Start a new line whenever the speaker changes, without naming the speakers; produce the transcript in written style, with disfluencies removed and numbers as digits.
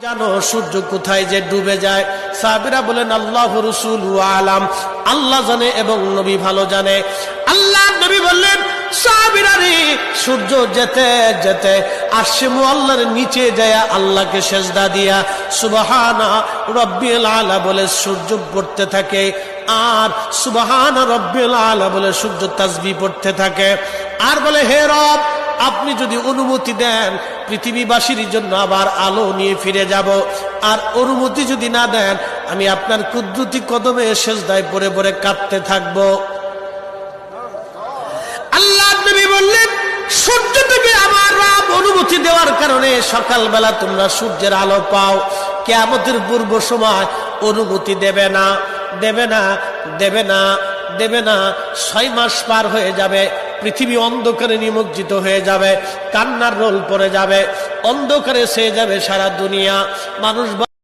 জানো সূর্য কোথায় যে ডুবে যায়? সাহাবীরা বলেন আল্লাহ রাসূলু আলাম, আল্লাহ জানে এবং নবী ভালো জানে। আল্লাহ নবী বললেন, সাহাবীরা রে, সূর্য যেতে যেতে আরশে মুআল্লার নিচে যায় আল্লাহকে সেজদা দিয়া সুবহানা রাব্বিল আলা বলে সূর্য পড়তে থাকে, আর সুবহানা রাব্বিল আলা বলে সূর্য তাসবিহ পড়তে থাকে, আর বলে হে রব, আপনি যদি অনুমতি দেন পৃথিবীবাসীর জন্য আবার আলো নিয়ে ফিরে যাব, আর অনুমতি যদি না দেন আমি আপনার কুদরতি কদমে সেজদায় পড়ে পড়ে কাঁদতে থাকব। আল্লাহ নবী বললেন, সূর্য থেকে আমার রব অনুমতি দেওয়ার কারণে সকালবেলা তোমরা সূর্যের আলো পাও। কিয়ামতের পূর্ব সময় অনুমতি দেবে না, দেবে না, দেবে না, দেবে না। 6 মাস পার হয়ে যাবে, পৃথিবী অন্ধকারে নিমজ্জিত হয়ে যাবে, কান্নার রোল পড়ে যাবে, অন্ধকারে ছেয়ে যাবে সারা দুনিয়া। মানুষ